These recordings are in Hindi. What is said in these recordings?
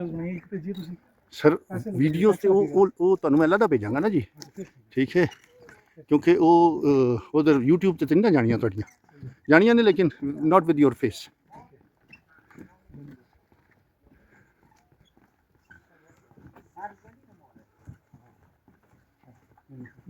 सर वीडियो से वो ਤੁਹਾਨੂੰ ਮੈਂ ਅਲੱਗ ਭੇਜਾਂਗਾ ਨਾ ਜੀ ਠੀਕ ਹੈ ਕਿਉਂਕਿ ਉਹ ਉਧਰ YouTube ਤੇ ਨਹੀਂ ਨਾ ਜਾਣੀਆਂ ਤੁਹਾਡੀਆਂ ਜਾਣੀਆਂ ਨੇ ਲੇਕਿਨ ਨਾਟ ਵਿਦ ਯੋਰ ਫੇਸ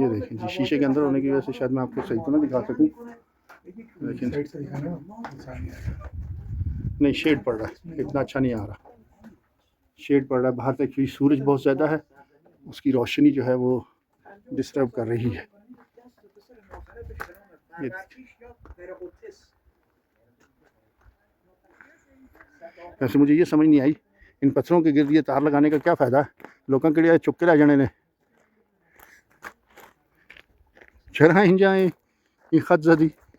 ये देखिए जी शीशे के अंदर होने की वजह से शायद मैं आपको सही तो ना दिखा सकूं लेकिन नहीं शेड पड़ रहा है इतना अच्छा नहीं आ रहा शेड पड़ रहा है बाहर तक क्योंकि सूरज बहुत ज़्यादा है उसकी रोशनी जो है वो डिस्टर्ब कर रही है ये वैसे मुझे ये समझ नहीं आई इन पत्थरों के गिर्द ये तार लगाने का क्या फ़ायदा है लोगों के लिए चुप के ला जाने ने चरा इन जाए ये खत जदी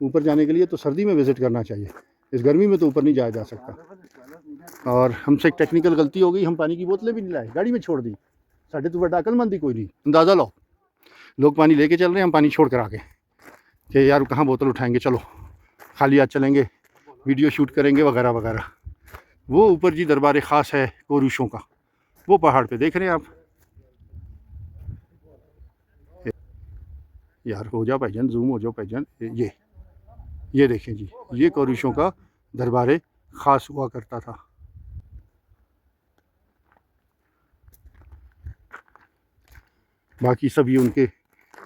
ऊपर जाने के लिए तो सर्दी में विज़िट करना चाहिए इस गर्मी में तो ऊपर नहीं जाया जा सकता और हमसे एक टेक्निकल गलती हो गई हम पानी की बोतलें भी नहीं लाए गाड़ी में छोड़ दी साढ़े तो बड़ा अकलमंदी कोई नहीं अंदाज़ा लो लोग पानी लेके चल रहे हैं हम पानी छोड़ कर आगे कि यार कहाँ बोतल उठाएंगे चलो खाली हाथ चलेंगे वीडियो शूट करेंगे वगैरह वगैरह वो ऊपर जी दरबार ख़ास है कोरूशों का वो पहाड़ पे देख रहे हैं आप यार हो जाओ भाईजान जूम हो जाओ भाईजान ये देखें जी ये कोरूशों का दरबार ख़ास हुआ करता था बाकी सब ये उनके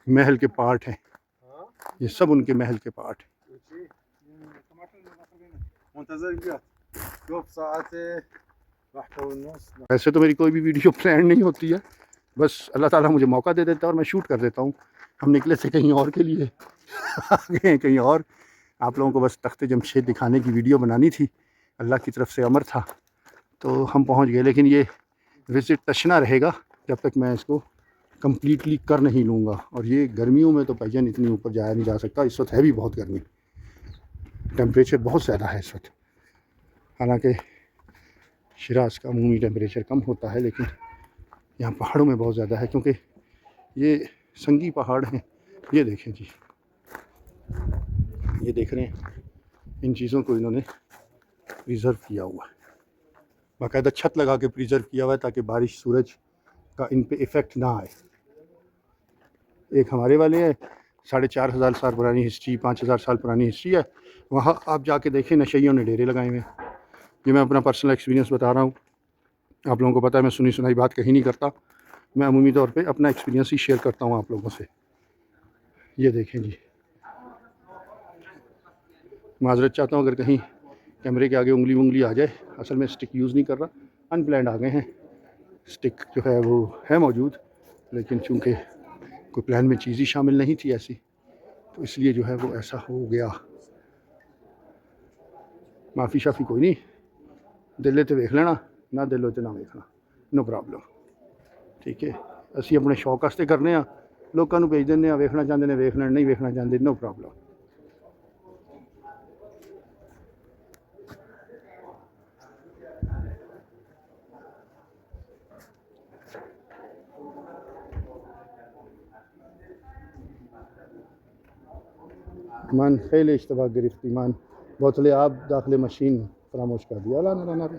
महल के पार्ट हैं ये सब उनके महल के पार्ट हैं वैसे तो मेरी कोई भी वीडियो प्लान नहीं होती है बस अल्लाह ताला मुझे मौका दे देता है और मैं शूट कर देता हूँ हम निकले थे कहीं और के लिए आ गए हैं कहीं और आप लोगों को बस तख्त जमशेद दिखाने की वीडियो बनानी थी अल्लाह की तरफ से अमर था तो हम पहुँच गए लेकिन ये विज़िट तशना रहेगा जब तक मैं इसको कम्प्लीटली कर नहीं लूँगा और ये गर्मियों में तो भाईजान इतनी ऊपर जाया नहीं जा सकता इस वक्त है भी बहुत गर्मी टेम्परेचर बहुत ज़्यादा है इस वक्त हालांकि शिराज का अमूमी टेम्परेचर कम होता है लेकिन यहाँ पहाड़ों में बहुत ज़्यादा है क्योंकि ये संगी पहाड़ हैं ये देखें जी ये देख रहे हैं इन चीज़ों को इन्होंने प्रिज़र्व किया हुआ है बाकायदा छत लगा के प्रिज़र्व किया हुआ है ताकि बारिश सूरज का इन पे इफ़ेक्ट ना आए एक हमारे वाले हैं 4,500 साल पुरानी हिस्ट्री 5,000 साल पुरानी हिस्ट्री है वहाँ आप जाके देखें नशइयों ने डेरे लगाए हुए हैं ये मैं अपना पर्सनल एक्सपीरियंस बता रहा हूँ आप लोगों को पता है मैं सुनी सुनाई बात कहीं नहीं करता मैं अमूमी तौर पे अपना एक्सपीरियंस ही शेयर करता हूँ आप लोगों से ये देखें जी माजरत चाहता हूँ अगर कहीं कैमरे के आगे उंगली आ जाए असल में स्टिक यूज़ नहीं कर रहा अनप्लान्ड आ गए हैं स्टिक जो है वो है मौजूद लेकिन चूँकि कोई प्लान में चीज़ ही शामिल नहीं थी ऐसी तो इसलिए जो है वो ऐसा हो गया माफ़ी शाफ़ी कोई नहीं दिल तो वेख लेना ना दिल तो ना वेखना नो प्रॉब्लम ठीक है असी अपने शौक वास्ते करने लोगों को भेज दें वेखना चाहते हैं वेख लें नहीं वेखना चाहते नो प्रॉब्लम मन खेल इश्तबा गिरफ्ती मान बोतलें आप दाखिल मशीन फरामोश कर दिया अला ना रे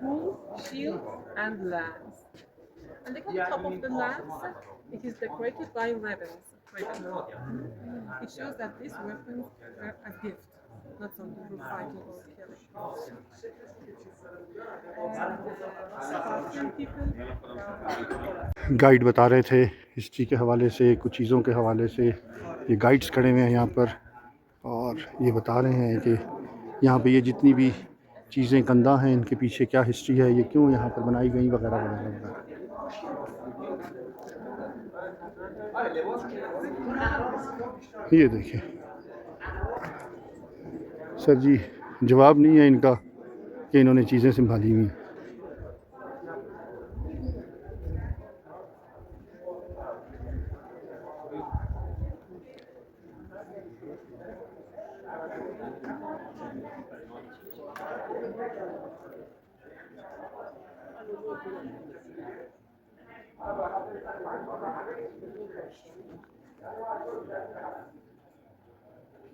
Bull, shield, and lance. And look at the top of the lance, it is decorated by ravens. It shows that these weapons are a gift, not something for fighting or killing. Spartan people. Guide बता रहे थे हिस्ट्री के हवाले से, कुछ चीज़ों के हवाले से। ये गाइड्स खड़े हुए हैं यहाँ पर और ये बता रहे हैं कि यहाँ पे ये जितनी भी चीज़ें कंधा हैं इनके पीछे क्या हिस्ट्री है, ये क्यों यहाँ पर बनाई गई वगैरह वगैरह वगैरह। ये देखिए सर जी, जवाब नहीं है इनका कि इन्होंने चीज़ें संभाली हुई हैं।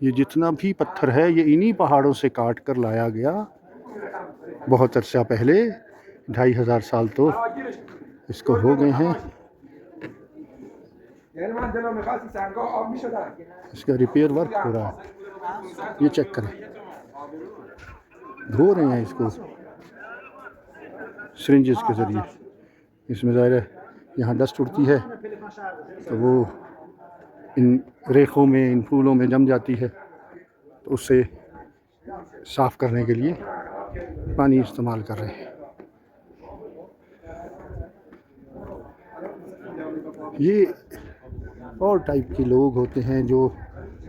ये जितना भी पत्थर है ये इन्हीं पहाड़ों से काट कर लाया गया बहुत अरसा पहले, 2500 साल तो इसको हो गए हैं। इसका रिपेयर वर्क हो रहा है, ये चेक करें, धो रहे हैं इसको सिरिंजेस के ज़रिए। इसमें ज़ाहिर है यहाँ डस्ट उड़ती है तो वो इन रेखों में, इन फूलों में जम जाती है, तो उससे साफ़ करने के लिए पानी इस्तेमाल कर रहे हैं। ये और टाइप के लोग होते हैं जो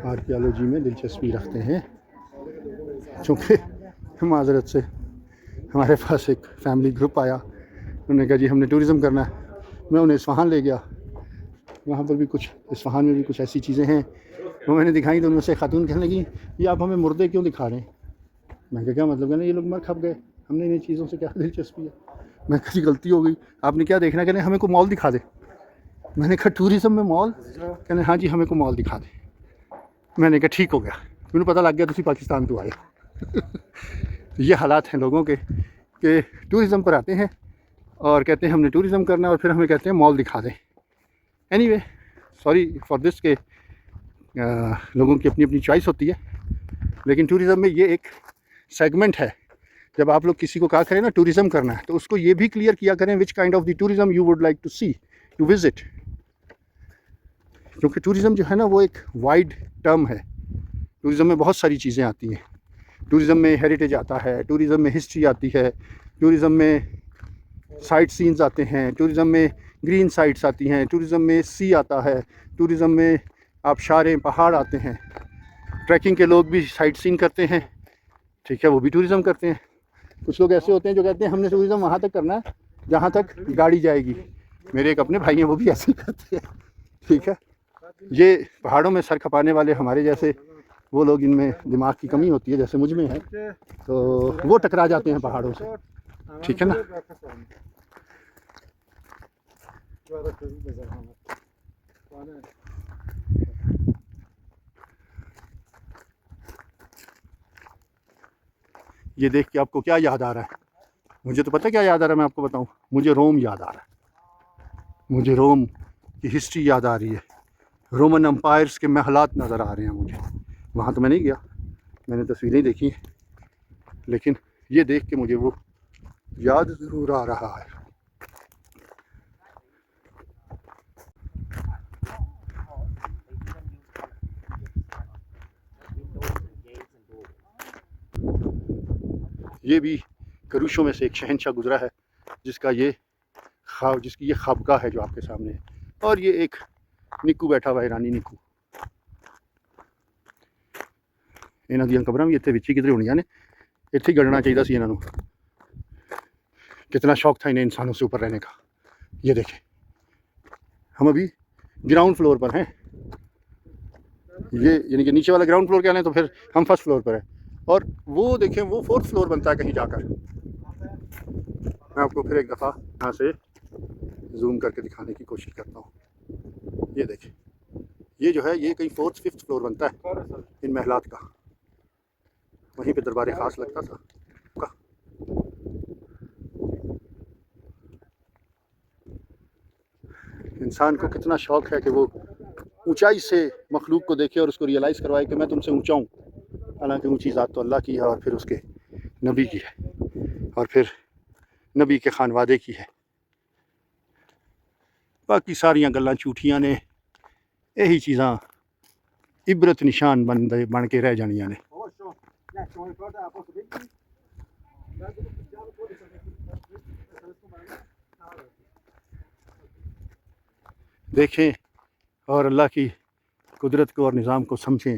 आर्कियोलॉजी में दिलचस्पी रखते हैं। चूँकि माज़रत से हमारे पास एक फैमिली ग्रुप आया, उन्होंने कहा जी हमने टूरिज़म करना है। मैं उन्हें इस्फहान ले गया, वहाँ पर भी कुछ, इस्फहान में भी कुछ ऐसी चीज़ें हैं वो मैंने दिखाई, तो उनमें से खातून कहने लगी ये आप हमें मुर्दे क्यों दिखा रहे हैं। मैं कहा क्या मतलब, कहना ये लोग मर खप गए, हमने इन चीज़ों से क्या दिलचस्पी है। मैं कहा गलती हो गई, आपने क्या देखना, कहने हमें को मॉल दिखा दे। मैंने कहा टूरिज़म में मॉल, कहने हाँ जी हमें को मॉल दिखा दे। मैंने कहा ठीक हो गया, मैंने पता लग गया तुसी पाकिस्तान तो आए। ये हालात हैं लोगों के कि टूरिज़म पर आते हैं और कहते हैं हमने टूरिज़म करना है और फिर हमें कहते हैं मॉल दिखा दें। एनीवे सॉरी फॉर दिस के लोगों की अपनी अपनी चॉइस होती है, लेकिन टूरिज़म में ये एक सेगमेंट है। जब आप लोग किसी को कहा करें ना टूरिज़म करना है तो उसको ये भी क्लियर किया करें which kind of the tourism you would like to see, to visit. क्योंकि टूरिज़म जो है ना वो एक वाइड टर्म है। टूरिज़म में बहुत सारी चीज़ें आती हैं। टूरिज़म में हेरिटेज आता है, टूरिज़म में हिस्ट्री आती है, टूरिज़म में साइट सीन्स आते हैं, टूरिज़म में ग्रीन साइट्स आती हैं, टूरिज़म में सी आता है, टूरिज़म में आबशारें, पहाड़ आते हैं। ट्रैकिंग के लोग भी साइट सीन करते हैं, ठीक है, वो भी टूरिज़म करते हैं। कुछ लोग ऐसे होते हैं जो कहते हैं हमने टूरिज़म वहाँ तक करना है जहाँ तक गाड़ी जाएगी। मेरे एक अपने भाई हैं वो भी ऐसे ही करते हैं, ठीक है। ये पहाड़ों में सर खपाने वाले हमारे जैसे वो लोग, इनमें दिमाग की कमी होती है जैसे मुझ में है, तो वो टकरा जाते हैं पहाड़ों से, ठीक है ना। ये देख के आपको क्या याद आ रहा है? मुझे तो पता क्या याद आ रहा है, मैं आपको बताऊं, मुझे रोम याद आ रहा है। मुझे रोम की हिस्ट्री याद आ रही है, रोमन एम्पायर्स के महलात नज़र आ रहे हैं मुझे। वहाँ तो मैं नहीं गया, मैंने तस्वीरें देखी हैं, लेकिन ये देख के मुझे वो याद ज़रूर आ रहा है। ये भी करूशों में से एक शहंशाह गुजरा है जिसकी ये खाबगाह है जो आपके सामने है। और ये एक निक्कू बैठा हुआ है, रानी निक्कू। ਇਹਨਾਂ ਦੀਆਂ ਕਬਰਾਂ ਵੀ ਇੱਥੇ ਵਿੱਚ ਹੀ ਕਿਧਰੇ ਹੋਣੀਆਂ ਨੇ, ਇੱਥੇ ही गढ़ना चाहिए ਸੀ ਇਹਨਾਂ ਨੂੰ। कितना शौक था इन्हें इंसानों से ऊपर रहने का। ये देखें, हम अभी ग्राउंड फ्लोर पर हैं, ये यानी कि नीचे वाला ग्राउंड फ्लोर क्या है, तो फिर हम फर्स्ट फ्लोर पर हैं, और वो देखें वो फोर्थ फ्लोर बनता है कहीं जाकर। मैं आपको फिर एक दफ़ा यहाँ से जूम करके दिखाने की कोशिश करता हूँ। ये देखें, ये जो है ये कहीं फोर्थ फिफ्थ फ्लोर बनता है इन महलात का, वहीं पे दरबार ख़ास लगता था। इंसान को कितना शौक़ है कि वो ऊंचाई से मखलूक को देखे और उसको रियलाइज़ करवाए कि मैं तुमसे ऊंचा हूँ, हालांकि ऊंची ज़ात तो अल्लाह की है और फिर उसके नबी की है और फिर नबी के खानवादे की है। बाकी सारियां गल्लां झूठियां ने, यही चीज़ां इबरत निशान बन के रह जानियां ने। देखें और अल्लाह की कुदरत को और निज़ाम को समझें।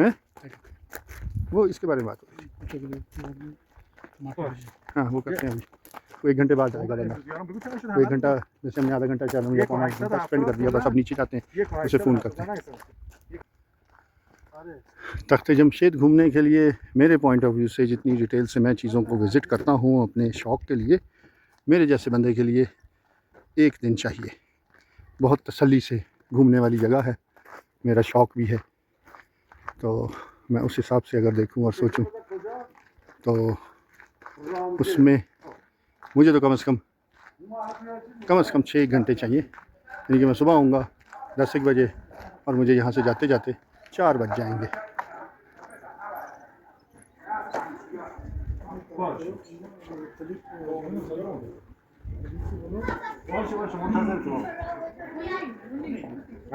हैं? वो इसके बारे में बात हो रही है। हाँ वो करते हैं अभी, वो 1 घंटे बाद आएगा बंदा। वो 1 घंटा, जैसे हमने आधा घंटा चला या पौना घंटा स्पेंड कर दिया, बस अब नीचे जाते हैं, उसे फ़ोन करते हैं। तख्त जमशेद घूमने के लिए मेरे पॉइंट ऑफ व्यू से जितनी डिटेल से मैं चीज़ों को विज़िट करता हूँ अपने शौक़ के लिए, मेरे जैसे बंदे के लिए 1 दिन चाहिए। बहुत तसल्ली से घूमने वाली जगह है, मेरा शौक़ भी है, तो मैं उस हिसाब से अगर देखूँ और सोचूं तो उसमें मुझे तो कम से कम 6 घंटे चाहिए। यानी कि मैं सुबह आऊँगा 10 बजे और मुझे यहाँ से जाते जाते 4 बज जाएंगे।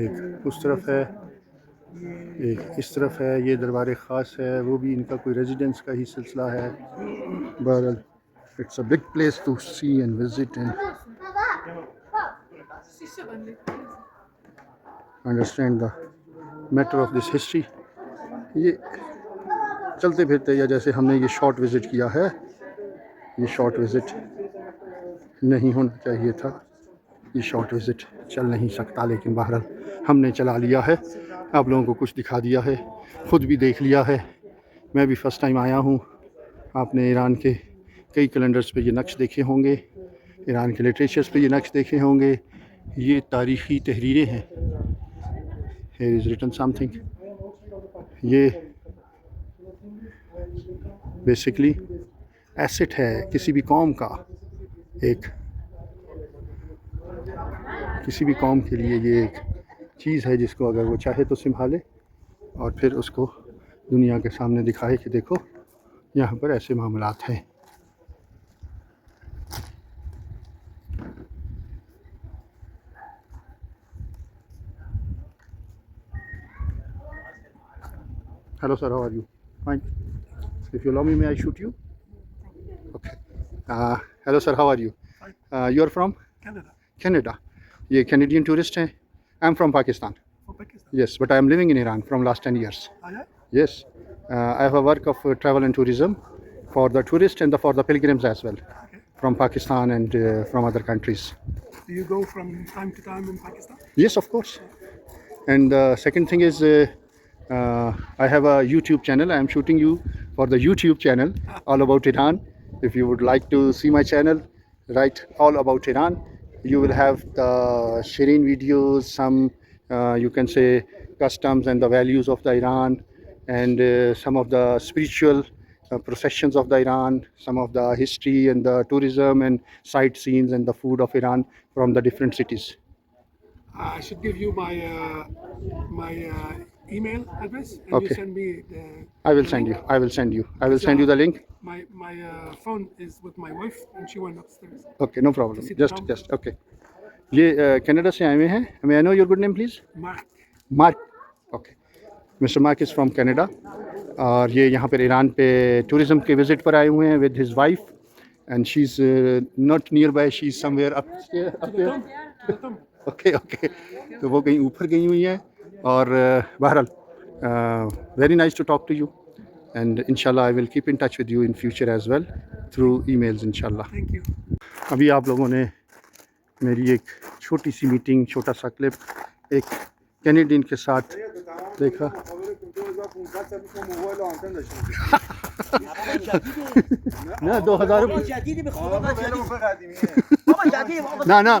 एक उस तरफ है, एक इस तरफ है, ये दरबार ख़ास है, वो भी इनका कोई रेजिडेंस का ही सिलसिला है। बहरहाल it's a big place to see and visit and understand the matter of this history. ये चलते फिरते या जैसे हमने ये शॉर्ट विज़िट किया है, ये शॉर्ट विज़िट नहीं होना चाहिए था, ये शॉर्ट विज़िट चल नहीं सकता, लेकिन बहरहाल हमने चला लिया है, आप लोगों को कुछ दिखा दिया है, ख़ुद भी देख लिया है। मैं भी फ़र्स्ट टाइम आया हूँ। आपने ईरान के कई कैलेंडर्स पे ये नक्श देखे होंगे, ईरान के लिटरेचर्स पे ये नक्श देखे होंगे, ये तारीख़ी तहरीरें हैं। Here is written something। ये बेसिकली एसेट है किसी भी कौम का, एक किसी भी कौम के लिए ये एक चीज़ है जिसको अगर वो चाहे तो संभाले और फिर उसको दुनिया के सामने दिखाए कि देखो यहाँ पर ऐसे मामलात हैं। Hello sir, how are you? Fine. If you allow me, may I shoot you? Okay. Hello sir, how are you? You are from? Canada. Canada. ये Canadian tourist हैं? I'm from Pakistan. From Pakistan. Yes, but I am living in Iran from last 10 years. Ah, yeah? Yes. I have a work of travel and tourism for the tourists and for the pilgrims as well, Okay. from Pakistan and from other countries. Do you go from time to time in Pakistan? Yes, of course. And the second thing is I have a YouTube channel. I am shooting you for the YouTube channel all about Iran. If you would like to see my channel, write all about Iran. You will have the Shireen videos, some you can say customs and the values of the Iran, and some of the spiritual processions of the Iran, some of the history and the tourism and sightseeing and the food of Iran from the different cities. I should give you my email address and Okay. you send me the. I will send you. I will send you. I will send you the link. My phone is with my wife and she went upstairs. Okay, no problem. Just okay. ये कनाडा से आए हुए हैं. May I know your good name, please? Mark. Mark. Okay. Mr. Mark is from Canada. और ये यहाँ पर ईरान पे टूरिज्म के विजिट पर आए हुए हैं with his wife. And she's not nearby. She's somewhere up there. Okay, okay. तो वो कहीं ऊपर गई हुई हैं. और बहरहाल very nice to talk to you. And inshallah I will keep in touch with you in future as well through emails inshallah. Thank you. अभी आप लोगों ने मेरी एक छोटी सी मीटिंग, छोटा सा क्लिप एक कैनेडियन के साथ देखा. ना 2000 ना ना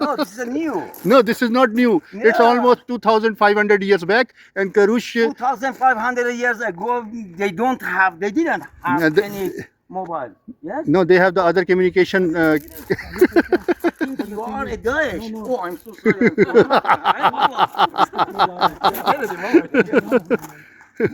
No, this is a new. No, this is not new. It's Yeah. almost 2500 years back and Karush 2,500 years ago, they didn't have any mobile. Yes? no, they have the other communication You are a Daesh. Oh, I'm so sorry.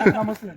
I'm Muslim.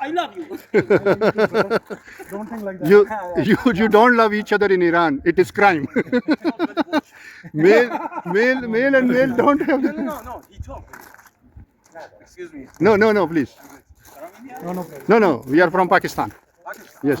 I love you. Don't think like that. you don't love each other in Iran. It is crime. male and male don't have No, he talked. Excuse me. no please. No, we are from Pakistan. Yes.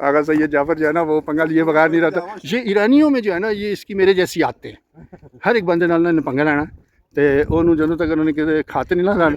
आगा सैयद जाफर जो है ना वो पंगा लिए बगैर नहीं रहता. ये ईरानियों में जो है ना ये इसकी मेरे जैसी आते हैं. हर एक बंदे नाल ने पंगा लेना ते ओनू ਜਦੋਂ तक उन्होंने किसी खाते नहीं लगाना.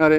अरे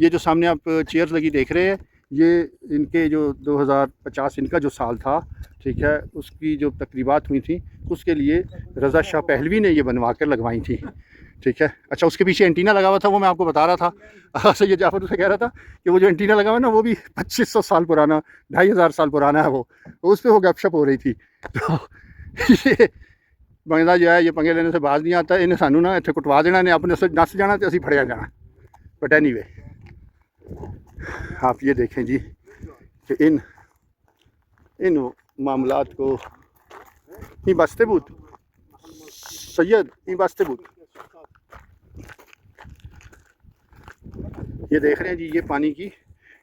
ये जो सामने आप चेयर्स लगी देख रहे हैं ये इनके जो 2050 इनका जो साल था, ठीक है, उसकी जो तकरीबात हुई थी उसके लिए रज़ा शाह पहलवी ने ये बनवा कर लगवाई थी. ठीक है. अच्छा, उसके पीछे एंटीना लगा हुआ था, वो मैं आपको बता रहा था. सैयद जाफर उसे कह रहा था कि वो जो एंटीना लगा हुआ है ना वो भी 2500 साल पुराना, 2500 साल पुराना है. वो उस पर वो गपशप हो रही थी. तो ये बंदा जो है ये पंगे लेने से बाज नहीं आता. इन्हें सानू ना इतने कुटवा देना ने अपने से नस जाना तो असी फड़िया जाना. बट एनीवे आप ये देखें जी कि इन मामलात को ही बसते बूत सैयद ही बसते बूत. ये देख रहे हैं जी, ये पानी की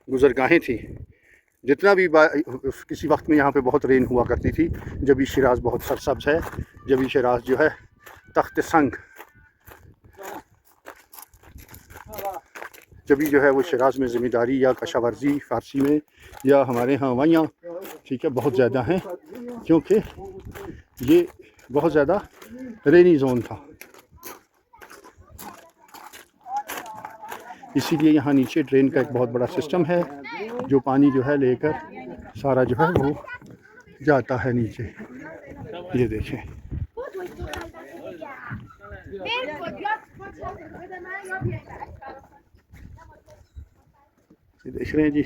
गुजरगाहें थी. जितना भी किसी वक्त में यहाँ पे बहुत रेन हुआ करती थी, जब ये शिराज बहुत सरसब्ज है, जब ये शिराज जो है तख्त संग, जब भी जो है वो शिराज में ज़मींदारी या कशावर्जी फ़ारसी में या हमारे यहाँ वाइयाँ, ठीक है, बहुत ज़्यादा हैं, क्योंकि ये बहुत ज़्यादा रेनी जोन था. इसीलिए यहाँ नीचे ड्रेन का एक बहुत बड़ा सिस्टम है जो पानी जो है लेकर सारा जो है वो जाता है नीचे. ये देखें, ये देख रहे हैं जी,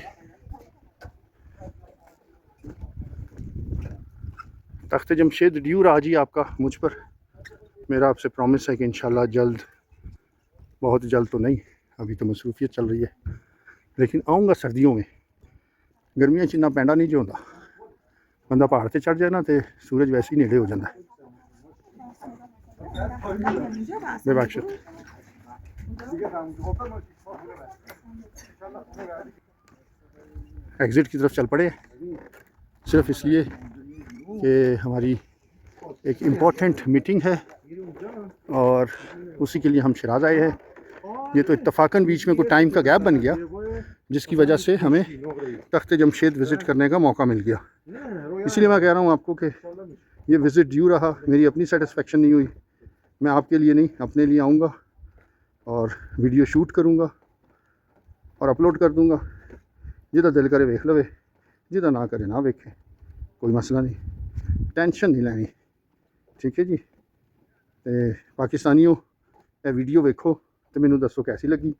तख्त जमशेद ड्यू रहा जी आपका मुझ पर. मेरा आपसे प्रॉमिस है कि इंशाल्लाह जल्द, बहुत जल्द तो नहीं, अभी तो मसरूफियत चल रही है, लेकिन आऊँगा सर्दियों में. गर्मियाँ च इन्ना पैंडा नहीं जो होंदा. बंदा पहाड़ से चढ़ जाए ना तो सूरज वैसे ही नेड़े हो जाता है. बेबख्शत. एग्ज़िट की तरफ चल पड़े सिर्फ इसलिए कि हमारी एक इम्पोर्टेंट मीटिंग है और उसी के लिए हम शिराज आए हैं. ये तो इत्तफाकन बीच में कोई टाइम का गैप बन गया जिसकी वजह से हमें तख्त जमशेद विज़िट करने का मौका मिल गया. इसीलिए मैं कह रहा हूँ आपको कि ये विज़िट ड्यू रहा. मेरी अपनी सेटिस्फेक्शन नहीं हुई, मैं आपके लिए नहीं अपने लिए आऊँगा और वीडियो शूट करूँगा और अपलोड कर दूँगा। जिदा दिल करे वेख लवे, जिदा ना करे ना वेखे, कोई मसला नहीं, टेंशन नहीं लैनी। ठीक है जी। तो पाकिस्तानियों, ये वीडियो वेखो तो मैनू दसो कैसी लगी।